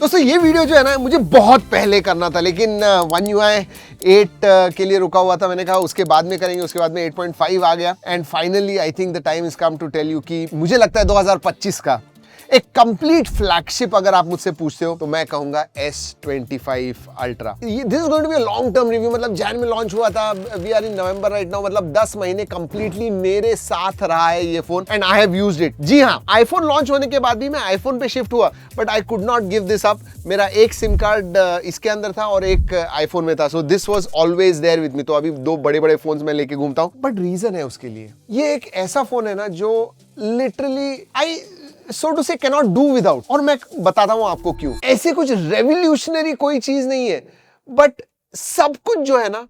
दोस्तों ये वीडियो जो है ना मुझे बहुत पहले करना था, लेकिन One UI 8 के लिए रुका हुआ था। मैंने कहा उसके बाद में करेंगे, उसके बाद में 8.5 आ गया and finally I think the time is come to tell you कि मुझे लगता है 2025 का एक कंप्लीट फ्लैगशिप अगर आप मुझसे पूछते हो तो मैं कहूंगा S25 Ultra। This is going to be a long term review. मतलब जैन में लॉन्च हुआ था, we are in November right now, मतलब 10 महीने कंप्लीटली मेरे साथ रहा है ये phone and I have used it. जी हाँ, आईफोन लॉन्च होने के बाद भी मैं आईफोन पे शिफ्ट हुआ, but I could not give this up. मेरा एक सिम कार्ड इसके अंदर था और एक आईफोन में था, so this was always there with me. तो अभी दो बड़े बड़े फोन्स मैं लेके घूमता हूँ, बट रीजन है उसके लिए। ये एक ऐसा फोन है ना जो लिटरली आई सो टू से कैनॉट डू विदाउट, और मैं बताता हूं आपको क्यों। ऐसे कुछ रेवोल्यूशनरी कोई चीज नहीं है, बट सब कुछ जो है ना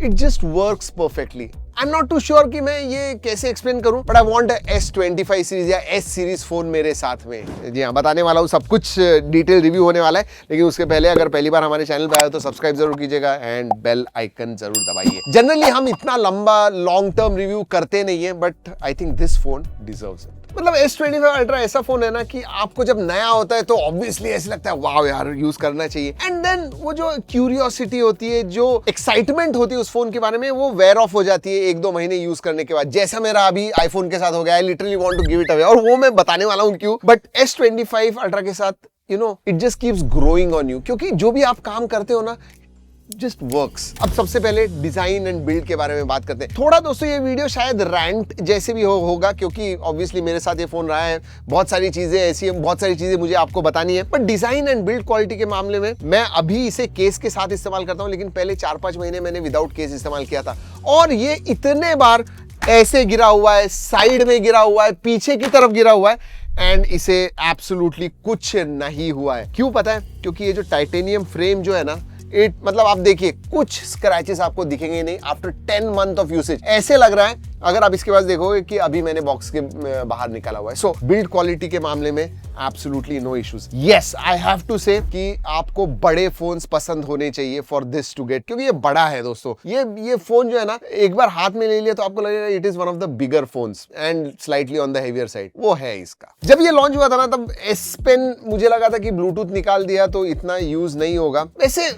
it just works perfectly. I am not too sure कि मैं ये कैसे एक्सप्लेन करूं, but I want S25 series या S सीरीज फोन मेरे साथ में। जी हाँ, बताने वाला हूं, सब कुछ डिटेल रिव्यू होने वाला है। लेकिन उसके पहले अगर पहली बार हमारे चैनल पे आए हो तो सब्सक्राइब जरूर कीजिएगा एंड बेल आइकन जरूर दबाइए। जनरली हम इतना लंबा लॉन्ग टर्म रिव्यू करते नहीं है, but I think this phone deserves it. मतलब S25 Ultra ऐसा फोन है ना कि आपको जब नया होता है तो ऑब्वियसली ऐसे लगता है वाओ यार यूज करना चाहिए, एंड देन वो जो क्यूरियोसिटी होती है, जो एक्साइटमेंट होती है उस फोन के बारे में, वो वेयर ऑफ हो जाती है 1-2 महीने यूज करने के बाद। जैसा मेरा अभी आईफोन के साथ हो गया, I literally want to give it away, और वो मैं बताने वाला हूं क्यों। बट S25 Ultra के साथ you know it just keeps growing on you, क्योंकि जो भी आप काम करते हो ना जस्ट वर्क्स। अब सबसे पहले डिजाइन एंड बिल्ड के बारे में बात करते हैं थोड़ा। दोस्तों ये वीडियो शायद रैंट जैसे भी होगा, क्योंकि ऑब्वियसली मेरे साथ ये फोन रहा है, बहुत सारी चीजें ऐसी हैं, बहुत सारी चीजें मुझे आपको बतानी है। But design and build quality के मामले में मैं अभी इसे केस के साथ इस्तेमाल करता हूं, लेकिन पहले 4-5 महीने मैंने विदाउट केस इस्तेमाल किया था, और ये इतने बार ऐसे गिरा हुआ है, साइड में गिरा हुआ है, पीछे की तरफ गिरा हुआ है, एंड इसे एब्सोल्युटली कुछ नहीं हुआ है। क्यों पता है? क्योंकि ये जो टाइटेनियम फ्रेम जो है ना, मतलब आप देखिए कुछ स्क्रैचेस आपको दिखेंगे नहीं आफ्टर 10 मंथ ऑफ यूसेज। ऐसे लग रहा है अगर आप इसके पास देखोगे कि अभी मैंने बॉक्स के बाहर निकाला हुआ है। सो बिल्ड क्वालिटी के मामले में absolutely no issues. Yes, I have to say कि आपको बड़े फोन्स पसंद होने चाहिए फॉर दिस टू गेट, क्योंकि ये बड़ा है दोस्तों। ये फोन जो है ना, एक बार हाथ में ले लिया तो आपको लगेगा it is one of the bigger phones and slightly on the heavier side. वो है इसका। जब ये लॉन्च हुआ था ना, तब S Pen मुझे लगा था कि ब्लूटूथ निकाल दिया तो इतना यूज नहीं होगा। वैसे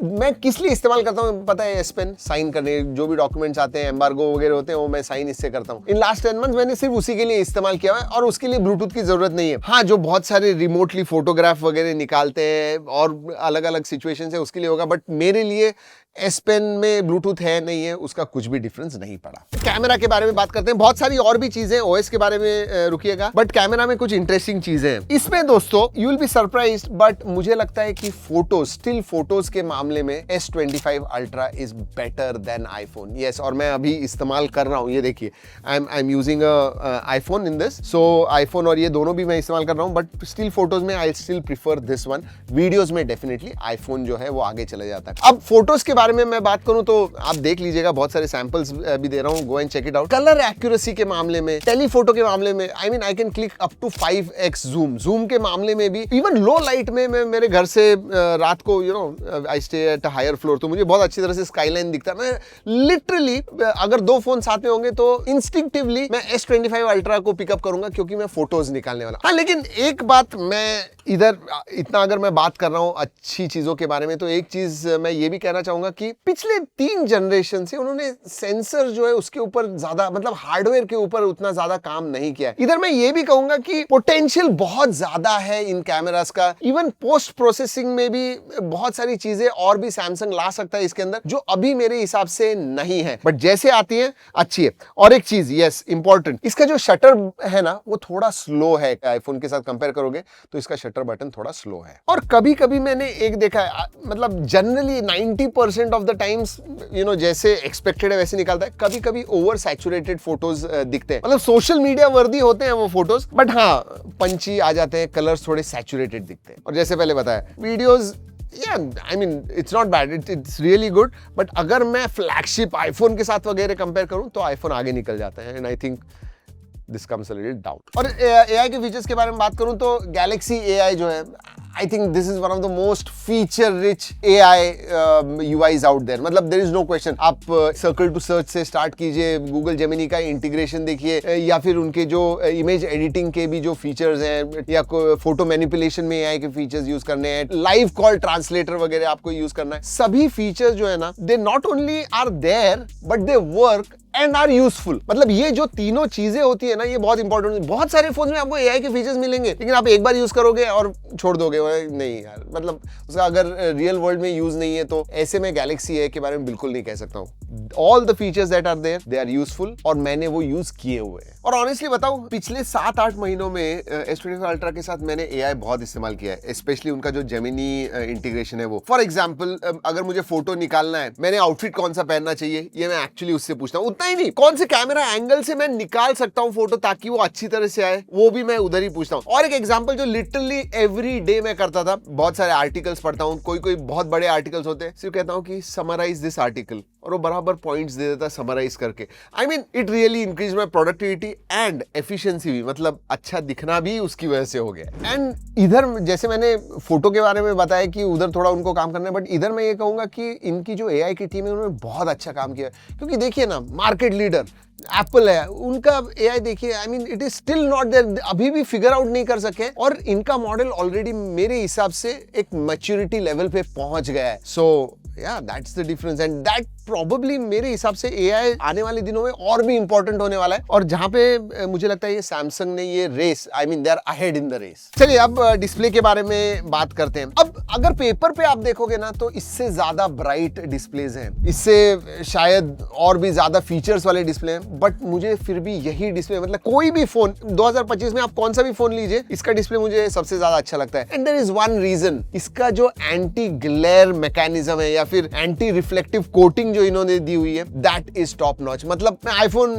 मैं किस लिए इस्तेमाल करता हूँ पता है? S Pen साइन करने, जो भी डॉक्यूमेंट्स आते हैं, एम्बार्गो वगैरह होते हैं, वो मैं साइन इससे करता हूँ। इन लास्ट 10 मंथ मैंने सिर्फ उसी के लिए इस्तेमाल किया है, और उसके लिए ब्लूटूथ की जरूरत नहीं है। हाँ, जो बहुत सारे रिमोटली फोटोग्राफ वगैरह निकालते हैं और अलग अलग सिचुएशन है उसके लिए होगा, बट मेरे लिए S Pen में ब्लूटूथ है नहीं है, उसका कुछ भी डिफरेंस नहीं पड़ा। कैमरा के बारे में बात करते हैं, बहुत सारी और भी चीजें, OS के बारे में रुकिएगा, बट कैमरा में कुछ इंटरेस्टिंग चीजें हैं इसमें दोस्तों। You will be surprised, but मुझे लगता है कि फोटोज, स्टिल फोटोज के मामले में S25 Ultra is better than iPhone. Yes, और मैं अभी इस्तेमाल कर रहा हूँ, ये देखिए I am using iPhone in this. So iPhone और ये दोनों भी मैं इस्तेमाल कर रहा हूँ, बट स्टिल फोटोज में I still prefer this one. Videos में डेफिनेटली आईफोन जो है वो आगे चले जाता है। अब फोटोज के बारे में मैं बात करूं तो आप देख लीजिएगा, बहुत सारे सैंपल्स भी दे रहा हूं, go and check it out. Colour accuracy के मामले में, टेलीफोटो के मामले में, I mean I can click up to 5x zoom के मामले में भी, इवन लो लाइट में मैं मेरे घर से रात को you know I stay at a higher floor, तो मुझे बहुत अच्छी तरह से स्काईलाइन दिखता है। मैं लिटरली अगर दो फोन साथ में होंगे तो इंस्टिंक्टिवली मैं S25 Ultra को पिकअप करूंगा, क्योंकि मैं फोटोज निकालने वाला। हाँ, लेकिन एक बात मैं इधर इतना अगर मैं बात कर रहा हूं अच्छी चीजों के बारे में, तो एक चीज मैं ये भी कहना चाहूंगा कि पिछले 3 जनरेशन से उन्होंने सेंसर जो है उसके ऊपर ज्यादा, मतलब हार्डवेयर के ऊपर उतना ज्यादा काम नहीं किया है। इधर मैं ये भी कहूंगा कि पोटेंशियल बहुत ज्यादा है इन कैमरास का। इवन पोस्ट प्रोसेसिंग में भी बहुत सारी चीजें और भी सैमसंग ला सकता है इसके अंदर, जो अभी मेरे हिसाब से नहीं है, बट जैसे आती है अच्छी है। और एक चीज यस इंपॉर्टेंट, इसका जो शटर है ना वो थोड़ा स्लो है। आईफोन के साथ कंपेयर करोगे तो इसका शटर बटन थोड़ा स्लो है। और कभी कभी मैंने एक देखा है, मतलब generally 90% of the times you know जैसे एक्सपेक्टेड है वैसे निकालता है। कभी कभी ओवर सैचुरेटेड फोटोज दिखते हैं, मतलब सोशल मीडिया वर्दी होते हैं वो फोटोज, बट हाँ पंची आ जाते हैं, कलर्स थोड़े सैचुरेटेड दिखते हैं। और जैसे पहले बताया, videos I mean it's not bad, it's really good, but अगर मैं फ्लैगशिप आईफोन के साथ वगैरह कंपेयर करूं तो आईफोन आगे निकल जाता है, and I think this comes a little down. और AI के फीचर्स के बारे में बात करूं तो गैलेक्सी AI जो है, I think this is one of the most feature rich AI UIs out there. मतलब देयर इज नो क्वेश्चन। आप सर्कल टू सर्च से स्टार्ट कीजिए, गूगल जेमिनी का इंटीग्रेशन देखिए, या फिर उनके जो इमेज एडिटिंग के भी जो फीचर्स हैं, या फोटो मैनिपुलेशन में AI के फीचर्स यूज करने हैं, लाइव कॉल ट्रांसलेटर वगैरह आपको यूज करना है, सभी फीचर्स जो है ना, they not only are there but they work and are useful. मतलब ये जो तीनों चीजें होती है ना, ये बहुत इंपॉर्टेंट है। बहुत सारे फोन में आपको AI के फीचर्स मिलेंगे, लेकिन आप एक बार यूज करोगे और छोड़ दोगे, नहीं यार, मतलब उसका अगर रियल वर्ल्ड में यूज नहीं है तो ऐसे में गैलेक्सी AI के बारे में बिल्कुल नहीं कह सकता हूँ। All the features that are there, they are useful, और मैंने वो यूज किए हुए हैं। और ऑनेस्टली बताऊं, पिछले 7-8 महीनों में S25 अल्ट्रा के साथ मैंने AI बहुत इस्तेमाल किया है, स्पेशली उनका जो जेमिनी इंटीग्रेशन है वो। फॉर एग्जाम्पल, अगर मुझे फोटो निकालना है, मैंने आउटफिट कौन सा पहनना चाहिए, ये मैं एक्चुअली उससे पूछता हूँ। उतना ही नहीं, कौन से कैमरा एंगल से मैं निकाल सकता हूँ फोटो ताकि वो अच्छी तरह से आए, वो भी मैं उधर ही पूछता हूँ। और एक एग्जांपल जो लिटरली एवरी डे मैं करता था, बहुत सारे आर्टिकल्स पढ़ता हूँ, कोई बहुत बड़े आर्टिकल्स होते हैं, सिर्फ कहता हूँ कि समराइज दिस आर्टिकल, और वो बराबर पॉइंट्स दे देता समराइज करके। आई mean it really increase my productivity and efficiency भी, मतलब अच्छा दिखना भी उसकी वजह से हो गया। एंड इधर जैसे मैंने फोटो के बारे में बताया कि उधर थोड़ा उनको काम करना है, बट इधर मैं ये कहूंगा कि इनकी जो AI की टीम है उन्होंने बहुत अच्छा काम किया, क्योंकि देखिए ना, मार्केट लीडर एप्पल है, उनका AI देखिए, I mean it is still not there, अभी भी फिगर आउट नहीं कर सके, और इनका मॉडल ऑलरेडी मेरे हिसाब से एक मैच्योरिटी लेवल पे पहुंच गया है। सो yeah, that's the difference and that probably मेरे हिसाब से AI आने वाले दिनों में और भी इंपॉर्टेंट होने वाला है, और जहां पे मुझे लगता है ये सैमसंग ने ये race, I mean they are ahead in the race. चलिए अब डिस्प्ले के बारे में बात करते हैं। अब अगर पेपर पे आप देखोगे ना, तो इससे ज्यादा ब्राइट डिस्प्लेज हैं, इससे शायद और भी ज्यादा फीचर्स वाले डिस्प्ले हैं, बट मुझे फिर भी यही डिस्प्ले, मतलब कोई भी फोन 2025 में आप कौन सा भी फोन लीजिए, इसका डिस्प्ले मुझे सबसे ज्यादा अच्छा लगता है। And there is one reason, इसका जो एंटी ग्लेयर मैकेनिज्म है या फिर एंटी रिफ्लेक्टिव कोटिंग जो इन्होंने दी हुई है, दैट इज टॉप नॉच। मतलब मैं आईफोन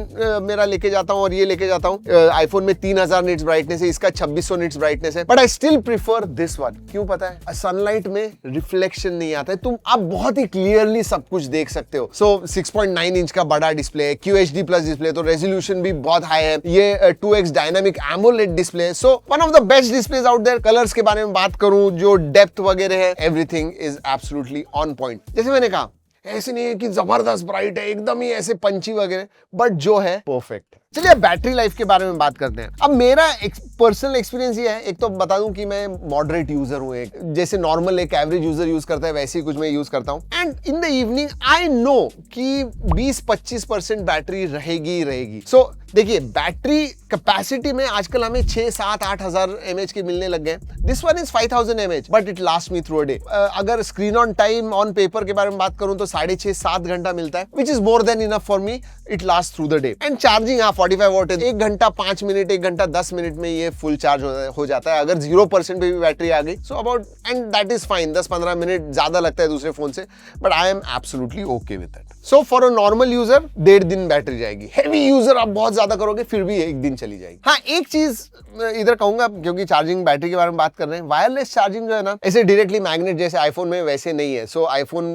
मेरा लेके जाता हूं और ये लेके जाता हूं, आईफोन में 3000 निट्स ब्राइटनेस है, इसका 2600 निट्स ब्राइटनेस है, but I still prefer this one. क्यों पता है? सनलाइट में रिफ्लेक्शन नहीं आता है, तुम आप बहुत ही क्लियरली सब कुछ देख सकते हो। सो 6.9 इंच का बड़ा डिस्प्ले है, QHD प्लस डिस्प्ले, तो रेजोल्यूशन भी बहुत हाई है, ये 2x डायनामिक एमोलेड डिस्प्ले है। So one of the best displays out there. Colours के बारे में बात करूं, जो डेप्थ वगैरह है, everything is absolutely on point. जैसे मैंने कहा, ऐसे नहीं है कि जबरदस्त ब्राइट है, एकदम ही ऐसे पंची वगैरह, बट जो है परफेक्ट है। चलिए अब बैटरी लाइफ के बारे में बात करते हैं। अब मेरा पर्सनल एक्सपीरियंस ये है, एक तो बता दूं कि मैं मॉडरेट यूजर हूं, एक जैसे नॉर्मल एक एवरेज यूजर यूज करता है वैसे ही कुछ मैं यूज करता हूं। And in the evening I know कि 20-25% बैटरी रहेगी। सो देखिए, बैटरी कैपेसिटी में आजकल हमें 6-7-8 हजार mAh के मिलने लग गए। This one is 5000 mAh, but it last me through a day. अगर screen on time on paper के बारे में बात करूं तो 6.5-7 घंटा मिलता है, which is more than enough for me, it last through the day. And charging 45 what है, 1 घंटा 5 मिनट, 1 घंटा 10 मिनट में ये फुल चार्ज हो जाता है, अगर 0% पे भी बैटरी आ गई। So about, and that is fine. 10-15 minute ज्यादा लगता है दूसरे फोन से, but I am absolutely okay with that. So for a normal user 1.5 दिन बैटरी जाएगी। हेवी यूजर आप बहुत ज्यादा करोगे फिर भी 1 दिन चली जाएगी। हाँ, एक चीज इधर कहूंगा, क्योंकि चार्जिंग बैटरी के बारे में बात कर रहे हैं, वायरलेस चार्जिंग जो है ना, ऐसे डायरेक्टली मैग्नेट जैसे आईफोन में वैसे नहीं है। सो आईफोन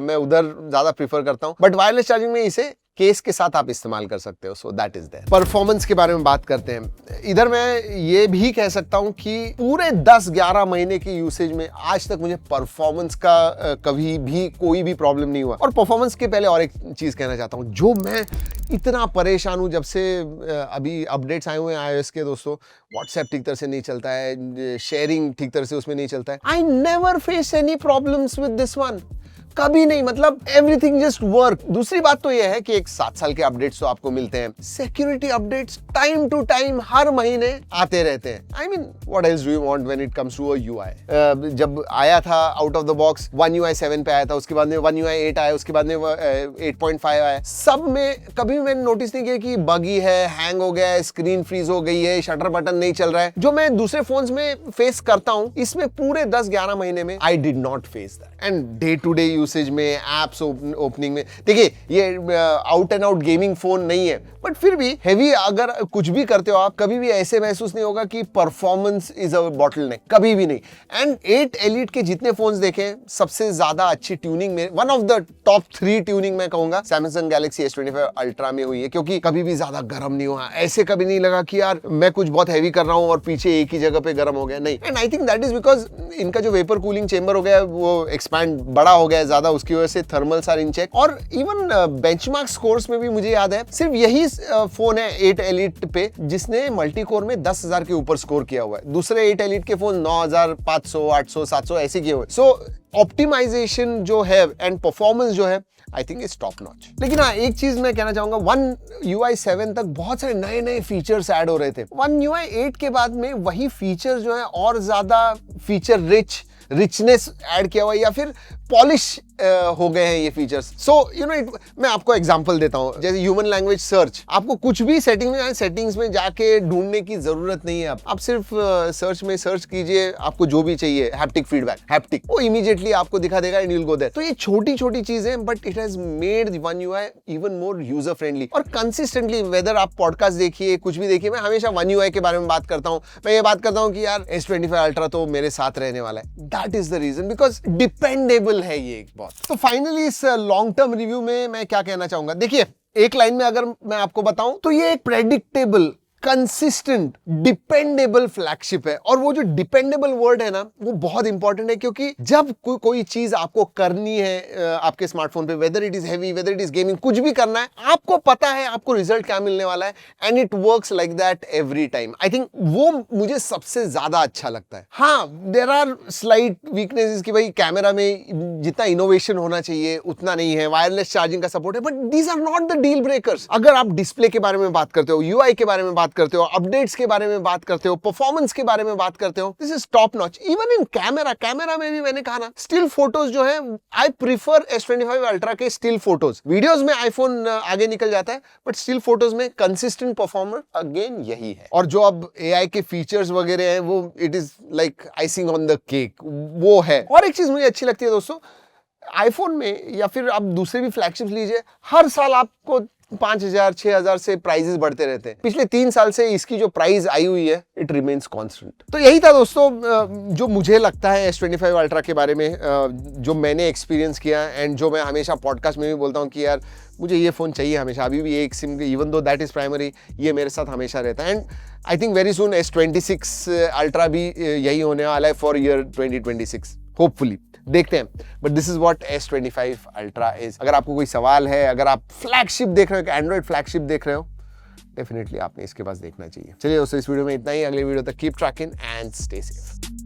मैं उधर ज्यादा प्रीफर करता हूं, बट वायरलेस चार्जिंग में इसे केस के साथ आप इस्तेमाल कर सकते हो। So that is there. Performance के बारे में बात करते हैं। इधर मैं ये भी कह सकता हूं कि पूरे 10-11 महीने की यूसेज में आज तक मुझे परफॉर्मेंस का कभी भी कोई भी प्रॉब्लम नहीं हुआ। और परफॉर्मेंस के पहले और एक चीज कहना चाहता हूं, जो मैं इतना परेशान हूं जब से अभी अपडेट्स आए हुए हैं iOS के, दोस्तों, व्हाट्सएप ठीक तरह से नहीं चलता है, शेयरिंग ठीक तरह से उसमें नहीं चलता है। I never face any problems with this one, कभी नहीं, मतलब एवरीथिंग जस्ट वर्क। दूसरी बात तो यह है कि एक 7 साल के अपडेट्स तो आपको मिलते हैं, security updates time to time हर महीने आते रहते हैं। I mean what else do you want when it comes to a UI। जब आया था out of the box, One UI 7 पे आया था, उसके बाद में One UI 8 आया, उसके बाद में 8.5 आया। सब में कभी मैंने नोटिस नहीं किया कि बगी है, हैंग हो गया है, स्क्रीन फ्रीज हो गई है, शटर बटन नहीं चल रहा है, जो मैं दूसरे फोन्स में फेस करता हूं। इसमें पूरे 10-11 महीने में I did not face that. And day to day usage में, एप्स ओपनिंग में। देखिए ये out and out gaming phone नहीं है, बट फिर भी हेवी अगर कुछ भी करते हो आप, कभी भी ऐसे महसूस नहीं होगा कि परफॉर्मेंस इज अ बॉटलनेक, कभी भी नहीं। एंड 8 एलिट के जितने फोन्स देखे, सबसे ज्यादा अच्छी ट्यूनिंग में one of the top 3 tuning मैं कहूंगा सैमसंग गैलेक्सी S25 अल्ट्रा में हुई है, क्योंकि कभी भी ज्यादा गर्म नहीं हुआ, ऐसे कभी नहीं लगा कि यार मैं कुछ बहुत हैवी कर रहा हूं और पीछे एक ही जगह पे गर्म हो गया, नहीं। And I think that is because इनका जो वेपर कूलिंग चेंबर हो गया वो एक्सपैंड बड़ा हो गया ज्यादा, उसकी वजह से थर्मल्स आर इन चेक। और इवन बेंचमार्क स्कोर्स में भी मुझे याद है सिर्फ यही फोन है 8 एलिट पे जिसने मल्टी कोर में 10,000 के ऊपर स्कोर किया हुआ है। दूसरे 8 एलिट के फोन 9,500, 800, 700 ऐसे किए हुए। सो ऑप्टिमाइजेशन जो है एंड परफॉर्मेंस जो है I think is top notch. लेकिन हाँ, एक चीज मैं कहना चाहूंगा, One UI 7 तक बहुत सारे नए नए फीचर्स ऐड हो रहे थे। One UI 8 के बाद में वही फीचर जो है और ज्यादा फीचर रिचनेस ऐड किया हुआ, या फिर पॉलिश हो गए हैं ये फीचर्स। सो यू नो मैं आपको एग्जांपल देता हूं, जैसे ह्यूमन लैंग्वेज सर्च, आपको कुछ भी सेटिंग्स में जाके ढूंढने की जरूरत नहीं है। आप सिर्फ सर्च में सर्च कीजिए, आपको जो भी चाहिए, हैप्टिक फीडबैक, हैप्टिक, वो इमीडिएटली आपको दिखा देगा and you will go there. तो ये छोटी छोटी चीजें, but it has made One UI even more user friendly. और कंसिस्टेंटली वेदर आप पॉडकास्ट देखिए, कुछ भी देखिए, मैं हमेशा One UI के बारे में बात करता हूं। मैं ये बात करता हूं कि यार S25 अल्ट्रा तो मेरे साथ रहने वाला है। That is the reason, because dependable है ये एक बहुत। तो फाइनली इस लॉन्ग टर्म रिव्यू में मैं क्या कहना चाहूंगा, देखिए एक लाइन में अगर मैं आपको बताऊं तो ये एक प्रेडिक्टेबल, कंसिस्टेंट, डिपेंडेबल फ्लैगशिप है। और वो जो डिपेंडेबल वर्ड है ना, वो बहुत इंपॉर्टेंट है, क्योंकि जब कोई चीज आपको करनी है आपके स्मार्टफोन पे, whether it is heavy, whether it is gaming, कुछ भी करना है, आपको पता है आपको रिजल्ट क्या मिलने वाला है, and it works like that every time. I think वो मुझे सबसे ज्यादा अच्छा लगता है। हाँ, देयर आर स्लाइट वीकनेसेस कि भाई कैमरा में जितना इनोवेशन होना चाहिए उतना नहीं है, वायरलेस चार्जिंग का सपोर्ट है, but these are not the deal breakers. अगर आप डिस्प्ले के बारे में बात करते हो, UI के बारे में बात करते हो, अपडेट्स के बारे में बात करते हो, परफॉर्मेंस के बारे में बात करते हो, this is top notch. Even in camera में भी मैंने कहा ना, स्टिल फोटोज जो है, आई प्रीफर S25 अल्ट्रा के स्टिल फोटोज। वीडियोस में आईफोन आगे निकल जाता है, बट स्टिल फोटोज में कंसिस्टेंट परफॉर्मर अगेन यही है। और जो अब AI के फीचर्स वगैरह हैं, वो it is like icing on the cake, वो है। और एक चीज मुझे अच्छी लगती है दोस्तों, आईफोन में या फिर आप दूसरे भी फ्लैगशिप्स लीजिए, हर साल आपको 5,000 6,000 से प्राइजेस बढ़ते रहते हैं। पिछले 3 साल से इसकी जो प्राइस आई हुई है, इट रिमेन्स कांस्टेंट। तो यही था दोस्तों जो मुझे लगता है S25 अल्ट्रा के बारे में, जो मैंने एक्सपीरियंस किया, एंड जो मैं हमेशा पॉडकास्ट में भी बोलता हूँ कि यार मुझे ये फोन चाहिए हमेशा, अभी भी एक SIM, even though that is primary, ये मेरे साथ हमेशा रहता है। And I think very soon S26 ultra भी यही होने वाला है फॉर ईयर 2026, होपफुली, देखते हैं। But this is what S25 ultra is. अगर आपको कोई सवाल है, अगर आप फ्लैगशिप देख रहे हो, एंड्रॉइड फ्लैगशिप देख रहे हो, डेफिनेटली आपने इसके पास देखना चाहिए। चलिए दोस्तों, इस वीडियो में इतना ही। अगले वीडियो तक keep trekking and stay safe.